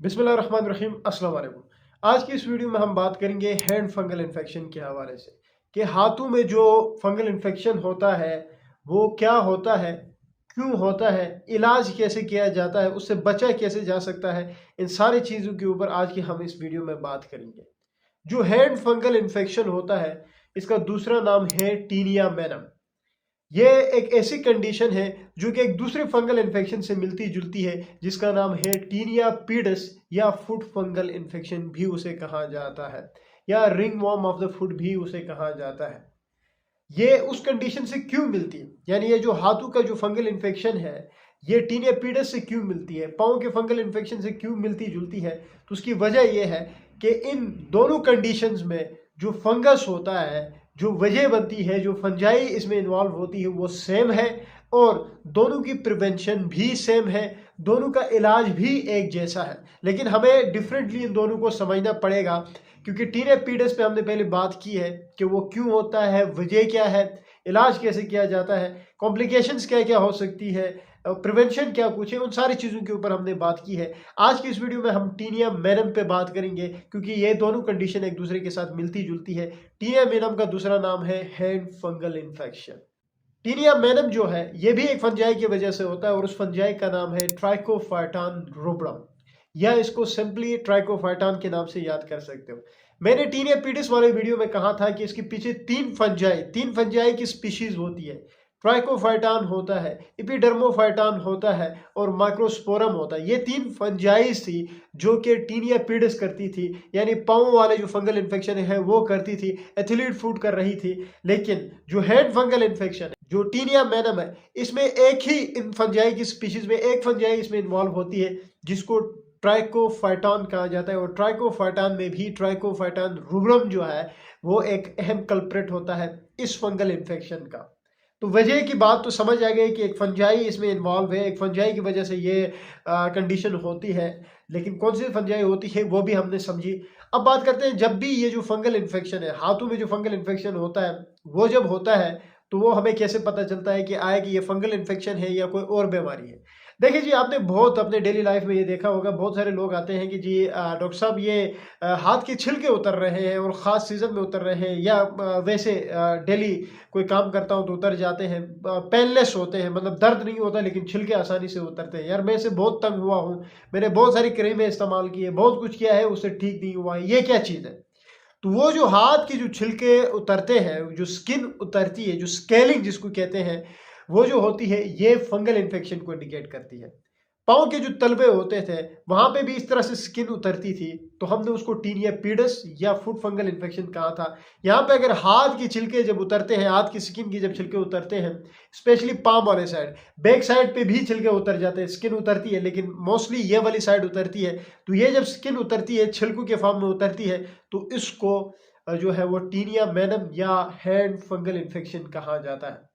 बिस्मिल्लाहिर्रहमानिर्रहीम अस्सलाम वालेकुम। आज की इस वीडियो में हम बात करेंगे हैंड फंगल इन्फेक्शन के हवाले से कि हाथों में जो फंगल इन्फेक्शन होता है वो क्या होता है, क्यों होता है, इलाज कैसे किया जाता है, उससे बचा कैसे जा सकता है। इन सारी चीज़ों के ऊपर आज की हम इस वीडियो में बात करेंगे। जो हैंड फंगल इन्फेक्शन होता है इसका दूसरा नाम है टीनिया मैनम। ये एक ऐसी कंडीशन है जो कि एक दूसरे फंगल इन्फेक्शन से मिलती जुलती है जिसका नाम है टीनिया पीडस या फुट फंगल इन्फेक्शन भी उसे कहा जाता है, या ringworm of the foot भी उसे कहा जाता है। ये उस कंडीशन से क्यों मिलती है, यानी ये जो हाथों का जो फंगल इन्फेक्शन है ये टीनिया पीडस से क्यों मिलती है, पाँव के फंगल इन्फेक्शन से क्यों मिलती जुलती है, तो उसकी वजह यह है कि इन दोनों कंडीशंस में जो फंगस होता है, जो वजह बनती है, जो फंजाई इसमें इन्वॉल्व होती है वो सेम है और दोनों की प्रिवेंशन भी सेम है, दोनों का इलाज भी एक जैसा है। लेकिन हमें डिफरेंटली इन दोनों को समझना पड़ेगा क्योंकि टीनिया पीडस पे हमने पहले बात की है कि वो क्यों होता है, वजह क्या है, इलाज कैसे किया जाता है, कॉम्प्लिकेशंस क्या क्या हो सकती है, प्रिवेंशन क्या कुछ है, उन सारी चीज़ों के ऊपर हमने बात की है। आज की इस वीडियो में हम टीनिया मैनम पे बात करेंगे क्योंकि ये दोनों कंडीशन एक दूसरे के साथ मिलती जुलती है। टीनिया मैनम का दूसरा नाम है हैंड फंगल इन्फेक्शन। टीनिया मैनम जो है ये भी एक फंजाई की वजह से होता है और उस फंजाई का नाम है ट्राइकोफाइटान रूब्रम, या इसको सिंपली ट्राइकोफाइटान के नाम से याद कर सकते हो। मैंने टीनिया पीडिस वाले वीडियो में कहा था कि इसके पीछे तीन फंजाई की स्पीशीज होती है। ट्राइकोफाइटान होता है, इपिडर्मोफाइटान होता है और माइक्रोस्पोरम होता है। ये तीन फंजाइज थी जो कि टीनिया पीडिस करती थी, यानी पाँव वाले जो फंगल इन्फेक्शन है वो करती थी, एथिलीड फूड कर रही थी। लेकिन जो हेड फंगल इन्फेक्शन है, जो टीनिया मैनम है, इसमें एक ही इन फंजाई की स्पीशीज में एक फंजाई इसमें इन्वॉल्व होती है जिसको ट्राइकोफाइटान कहा जाता है। और ट्राइकोफाइटान में भी ट्राइकोफाइटान रूब्रम जो है वो एक अहम कल्प्रेट होता है इस फंगल इन्फेक्शन का। तो वजह की बात तो समझ आ गई कि एक फंजाई इसमें इन्वॉल्व है, एक फंजाई की वजह से ये कंडीशन होती है। लेकिन कौन सी फंजाई होती है वो भी हमने समझी। अब बात करते हैं, जब भी ये जो फंगल इन्फेक्शन है, हाथों में जो फंगल इन्फेक्शन होता है, वो जब होता है तो वो हमें कैसे पता चलता है कि आए कि ये फंगल इन्फेक्शन है या कोई और बीमारी है। देखिए जी, आपने बहुत अपने डेली लाइफ में ये देखा होगा, बहुत सारे लोग आते हैं कि जी डॉक्टर साहब ये हाथ के छिलके उतर रहे हैं और ख़ास सीज़न में उतर रहे हैं, या वैसे डेली कोई काम करता हूँ तो उतर जाते हैं, पेनलेस होते हैं, मतलब दर्द नहीं होता लेकिन छिलके आसानी से उतरते हैं। यार मैं इससे बहुत तंग हुआ हूँ, मैंने बहुत सारी क्रीमें इस्तेमाल की है, बहुत कुछ किया है, उससे ठीक नहीं हुआ है, ये क्या चीज़ है। तो वो जो हाथ की जो छिलके उतरते हैं, जो स्किन उतरती है, जो स्केलिंग जिसको कहते हैं, वो जो होती है ये फंगल इन्फेक्शन को इंडिकेट करती है। पाँव के जो तलवे होते थे वहां पे भी इस तरह से स्किन उतरती थी, तो हमने उसको टीनिया पीडस या फुट फंगल इन्फेक्शन कहा था। यहाँ पे अगर हाथ की छिलके जब उतरते हैं, हाथ की स्किन की जब छिलके उतरते हैं, स्पेशली पाम वाले साइड, बैक साइड पे भी छिलके उतर जाते हैं, स्किन उतरती है लेकिन मोस्टली ये वाली साइड उतरती है। तो ये जब स्किन उतरती है, छिलकों के फॉर्म में उतरती है, तो इसको जो है वो टीनिया मैनम या हैंड फंगल इन्फेक्शन कहा जाता है।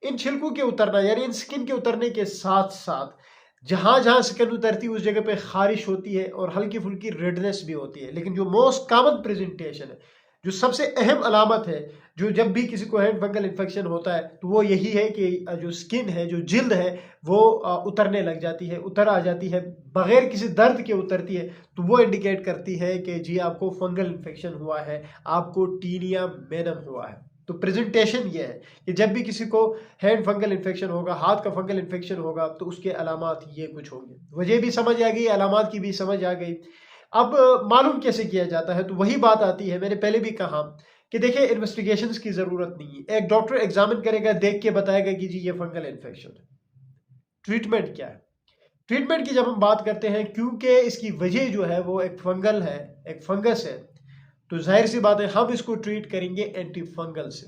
इन छिलकों के उतरना यानी इन स्किन के उतरने के साथ साथ जहां जहां स्किन उतरती है उस जगह पे खारिश होती है और हल्की फुल्की रेडनेस भी होती है। लेकिन जो मोस्ट कॉमन प्रेजेंटेशन है, जो सबसे अहम अलामत है, जो जब भी किसी को हैंड फंगल इन्फेक्शन होता है तो वो यही है कि जो स्किन है, जो जिल्द है, वो उतरने लग जाती है, उतर आ जाती है, बगैर किसी दर्द के उतरती है। तो वो इंडिकेट करती है कि जी आपको फंगल इन्फेक्शन हुआ है, आपको टीनिया मैनम हुआ है। तो प्रेजेंटेशन ये है कि जब भी किसी को हैंड फंगल इन्फेक्शन होगा, हाथ का फंगल इन्फेक्शन होगा, तो उसके अलामात ये कुछ होंगे। वजह भी समझ आ गई, अलामात की भी समझ आ गई। अब मालूम कैसे किया जाता है, तो वही बात आती है, मैंने पहले भी कहा कि देखिए इन्वेस्टिगेशंस की ज़रूरत नहीं है। एक डॉक्टर एग्जामिन करेगा, देख के बताएगा कि जी ये फंगल इन्फेक्शन है। ट्रीटमेंट क्या है? ट्रीटमेंट की जब हम बात करते हैं, क्योंकि इसकी वजह जो है वो एक फंगल है, एक फंगस है, तो जाहिर सी बात है हम इसको ट्रीट करेंगे एंटी फंगल से,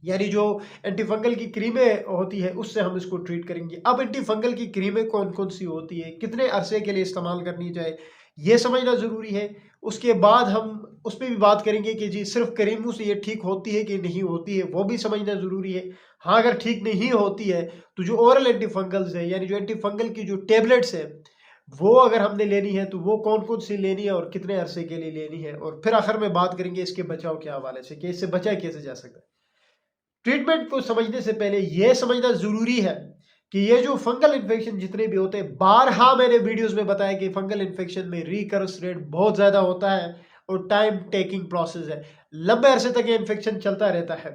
यानी जो एंटी फंगल की क्रीमें होती है उससे हम इसको ट्रीट करेंगे। अब एंटी फंगल की क्रीमें कौन कौन सी होती है, कितने अरसे के लिए इस्तेमाल करनी चाहिए, ये समझना ज़रूरी है। उसके बाद हम उस पर भी बात करेंगे कि जी सिर्फ क्रीमों से ये ठीक होती है कि नहीं होती है, वो भी समझना ज़रूरी है। हाँ, अगर ठीक नहीं होती है तो जो ओरल एंटी फंगल्स है, यानी जो एंटी फंगल की जो टेबलेट्स है, वो अगर हमने लेनी है तो वो कौन कौन सी लेनी है और कितने अरसे के लिए लेनी है। और फिर आखिर में बात करेंगे इसके बचाव के हवाले से कि इससे बचा कैसे जा सकता है। ट्रीटमेंट को समझने से पहले यह समझना जरूरी है कि ये जो फंगल इन्फेक्शन जितने भी होते हैं, बारहा मैंने वीडियोस में बताया कि फंगल इन्फेक्शन में रिकरेंस रेट बहुत ज़्यादा होता है और टाइम टेकिंग प्रोसेस है, लंबे अरसे तक ये इन्फेक्शन चलता रहता है,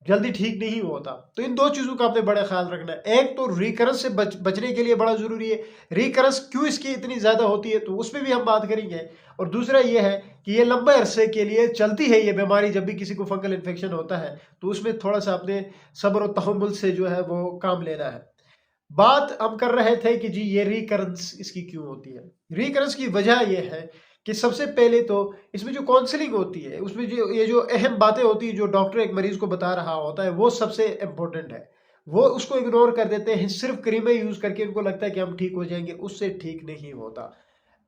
जल्दी ठीक नहीं होता। तो इन दो चीज़ों का आपने बड़ा ख्याल रखना है। एक तो रिकरेंस से बचने के लिए बड़ा ज़रूरी है, रिकरेंस क्यों इसकी इतनी ज़्यादा होती है तो उसमें भी हम बात करेंगे। और दूसरा ये है कि ये लंबे अरसे के लिए चलती है ये बीमारी, जब भी किसी को फंगल इन्फेक्शन होता है तो उसमें थोड़ा सा अपने सब्र और तहम्मुल से जो है वो काम लेना है। बात हम कर रहे थे कि जी ये रिकरेंस इसकी क्यों होती है। रिकरेंस की वजह यह है कि सबसे पहले तो इसमें जो काउंसलिंग होती है उसमें जो ये जो अहम बातें होती है जो डॉक्टर एक मरीज को बता रहा होता है वो सबसे इम्पोर्टेंट है, वो उसको इग्नोर कर देते हैं, सिर्फ क्रीमें यूज करके उनको लगता है कि हम ठीक हो जाएंगे, उससे ठीक नहीं होता।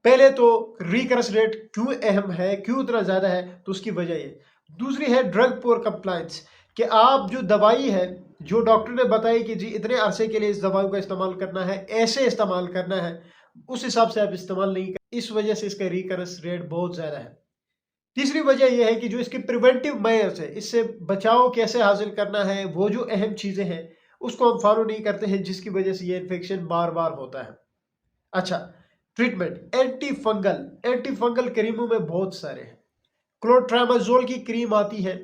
पहले तो रिकरेंस रेट क्यों अहम है, क्यों इतना ज्यादा है, तो उसकी वजह ये। दूसरी है ड्रग पोर कंप्लायंस, कि आप जो दवाई है जो डॉक्टर ने बताई कि जी इतने अरसे के लिए इस दवाई का इस्तेमाल करना है, ऐसे इस्तेमाल करना है, उस हिसाब से आप इस्तेमाल नहीं कर, इस वजह से इसका रिकरेंस रेट बहुत ज़्यादा है। तीसरी वजह यह है कि जो इसकी प्रिवेंटिव मेजर्स है, इससे बचाव कैसे हासिल करना है, वो जो अहम चीज़ें हैं उसको हम फॉलो नहीं करते हैं, जिसकी वजह से ये इन्फेक्शन बार बार होता है। अच्छा, ट्रीटमेंट एंटी फंगल क्रीमों में बहुत सारे हैं। क्लोट्रामाजोल की क्रीम आती है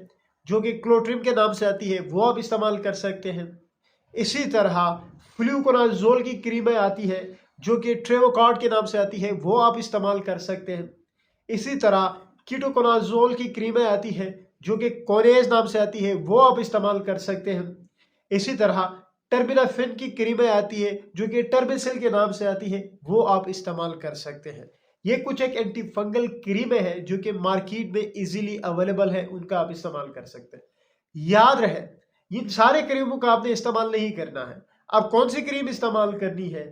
जो कि क्लोट्रिम के नाम से आती है, वो आप इस्तेमाल कर सकते हैं। इसी तरह फ्लूकोनाजोल की क्रीमें आती है जो कि ट्रेवोकॉर्ड के नाम से आती है, वो आप इस्तेमाल कर सकते हैं। इसी तरह कीटोकोनाजोल की क्रीमें आती है जो कि कोरेज नाम से आती है, वो आप इस्तेमाल कर सकते हैं। इसी तरह टर्बिनाफिन की क्रीमें आती है जो कि टर्बिसिल के नाम से आती है, वो आप इस्तेमाल कर सकते हैं। ये कुछ एक एंटी फंगल क्रीमें हैं जो कि मार्केट में इजीली अवेलेबल है, उनका आप इस्तेमाल कर सकते हैं। याद रहे इन सारे क्रीमों का आपने इस्तेमाल नहीं करना है। अब कौन सी क्रीम इस्तेमाल करनी है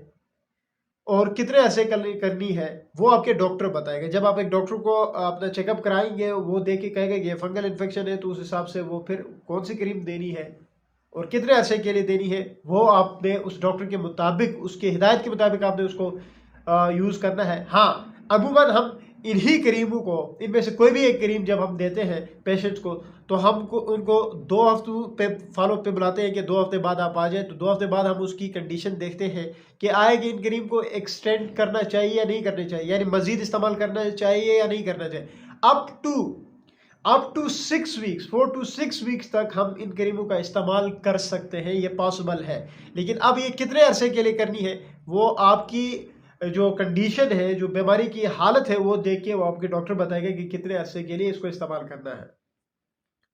और कितने ऐसे करनी है वो आपके डॉक्टर बताएगा। जब आप एक डॉक्टर को अपना चेकअप कराएंगे, वो देख के कहेगा कि ये फंगल इन्फेक्शन है, तो उस हिसाब से वो फिर कौन सी क्रीम देनी है और कितने अरसे के लिए देनी है, वो आपने उस डॉक्टर के मुताबिक, उसके हिदायत के मुताबिक आपने उसको यूज़ करना है। हाँ, अमूमन हम इन्हीं क्रीमों को, इनमें से कोई भी एक क्रीम जब हम देते हैं पेशेंट्स को, तो हमको उनको 2 हफ्तों पे फॉलो पे बुलाते हैं कि 2 हफ्ते बाद आप आ जाए। तो 2 हफ्ते बाद हम उसकी कंडीशन देखते हैं कि आएगी इन क्रीम को एक्सटेंड करना चाहिए या नहीं करना चाहिए, यानी मजीद इस्तेमाल करना चाहिए या नहीं करना चाहिए। Up to 6 weeks, 4 to 6 weeks तक हम इन क्रीमों का इस्तेमाल कर सकते हैं, ये पॉसिबल है। लेकिन अब ये कितने अरसे के लिए करनी है वो आपकी जो कंडीशन है, जो बीमारी की हालत है, वो देख के वो आपके डॉक्टर बताएगा कि कितने अरसे के लिए इसको इस्तेमाल करना है।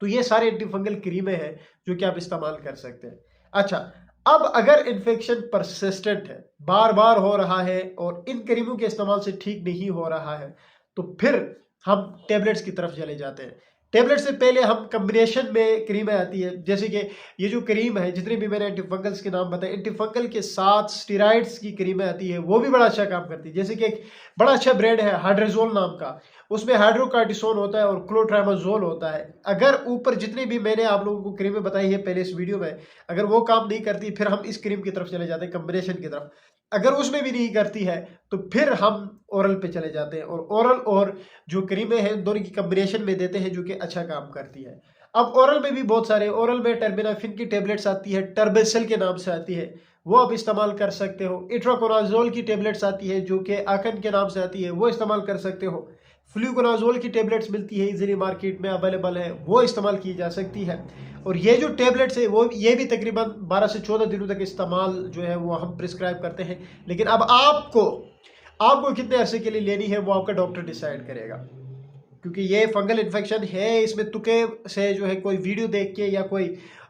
तो ये सारे एंटी फंगल क्रीमें हैं जो कि आप इस्तेमाल कर सकते हैं। अच्छा, अब अगर इन्फेक्शन परसिस्टेंट है, बार बार हो रहा है और इन क्रीमों के इस्तेमाल से ठीक नहीं हो रहा है, तो फिर हम टेबलेट्स की तरफ चले जाते हैं। टेबलेट से पहले हम कम्बिनेशन में क्रीमें आती है, जैसे कि ये जो क्रीम है, जितनी भी मैंने एंटीफंगल्स के नाम बताए, एंटीफंगल के साथ स्टेरॉइड्स की क्रीमें आती है, वो भी बड़ा अच्छा काम करती है। जैसे कि एक बड़ा अच्छा ब्रांड है हाइड्रोजोल नाम का, उसमें हाइड्रोकार्टिसोन होता है और क्लोट्रामाजोल होता है। अगर ऊपर जितनी भी मैंने आप लोगों को क्रीमें बताई है पहले इस वीडियो में, अगर वो काम नहीं करती, फिर हम इस क्रीम की तरफ चले जाते हैं, कम्बिनेशन की तरफ। अगर उसमें भी नहीं करती है तो फिर हम ओरल पे चले जाते हैं और ओरल और जो क्रीमें हैं दोनों की कम्बिनेशन में देते हैं, जो कि अच्छा काम करती है। अब ओरल में भी बहुत सारे, ओरल में टर्बिनाफिन की टेबलेट्स आती है, टर्बेसिल के नाम से आती है, वो आप इस्तेमाल कर सकते हो। इट्राकोनाजोल की टेबलेट्स आती है जो कि आकन के नाम से आती है, वो इस्तेमाल कर सकते हो। फ्लूकोनाजोल की टेबलेट्स मिलती है, इजीली मार्केट में अवेलेबल है, वो इस्तेमाल की जा सकती है। और ये जो टेबलेट्स है वो ये भी तकरीबन 12 से 14 दिनों तक इस्तेमाल जो है वो हम प्रिस्क्राइब करते हैं। लेकिन अब आपको कितने अरसे के लिए लेनी है वो आपका डॉक्टर डिसाइड करेगा, क्योंकि ये फंगल इन्फेक्शन है, इसमें तुके से जो है कोई वीडियो देख के या कोई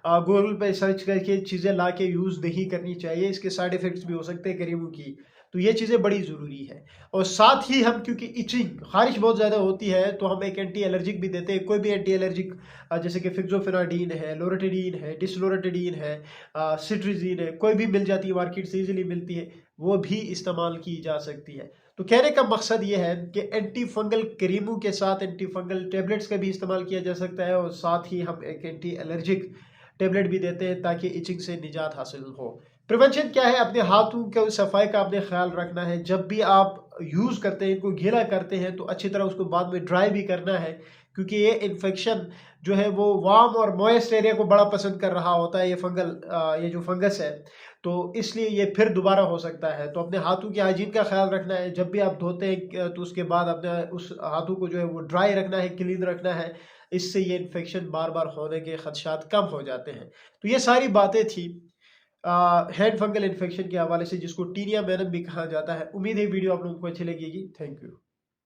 गूगल पे सर्च करके चीज़ें ला के यूज़ नहीं करनी चाहिए। इसके साइड इफ़ेक्ट्स भी हो सकते हैं क्रीमों की, तो ये चीज़ें बड़ी ज़रूरी है। और साथ ही हम, क्योंकि इचिंग, खारिश बहुत ज़्यादा होती है, तो हम एक एंटी एलर्जिक भी देते हैं। कोई भी एंटी एलर्जिक जैसे कि फिक्सोफेनाडीन है, लोरेटिडीन है, डिसलोरेटिडीन है, सिट्रिजीन है, कोई भी मिल जाती है, मार्केट से ईजिली मिलती है, वो भी इस्तेमाल की जा सकती है। तो कहने का मकसद ये है कि एंटी फंगल क्रीमों के साथ एंटी फंगल टेबलेट्स का भी इस्तेमाल किया जा सकता है, और साथ ही हम एक एंटी एलर्जिक टेबलेट भी देते हैं ताकि इचिंग से निजात हासिल हो। प्रिवेंशन क्या है? अपने हाथों के सफाई का आपने ख्याल रखना है। जब भी आप यूज़ करते हैं, इनको गीला करते हैं, तो अच्छी तरह उसको बाद में ड्राई भी करना है, क्योंकि ये इन्फेक्शन जो है वो वार्म और मॉइस्ट एरिया को बड़ा पसंद कर रहा होता है, ये जो फंगस है, तो इसलिए ये फिर दोबारा हो सकता है। तो अपने हाथों की हाइजीन का ख्याल रखना है, जब भी आप धोते हैं तो उसके बाद अपने उस हाथों को जो है वो ड्राई रखना है, क्लीन रखना है। इससे ये इन्फेक्शन बार बार होने के खदशात कम हो जाते हैं। तो ये सारी बातें थी हैंड फंगल इन्फेक्शन के हवाले से, जिसको टीनिया वेनम भी कहा जाता है। उम्मीद है वीडियो आप लोगों को अच्छी लगेगी। Thank you.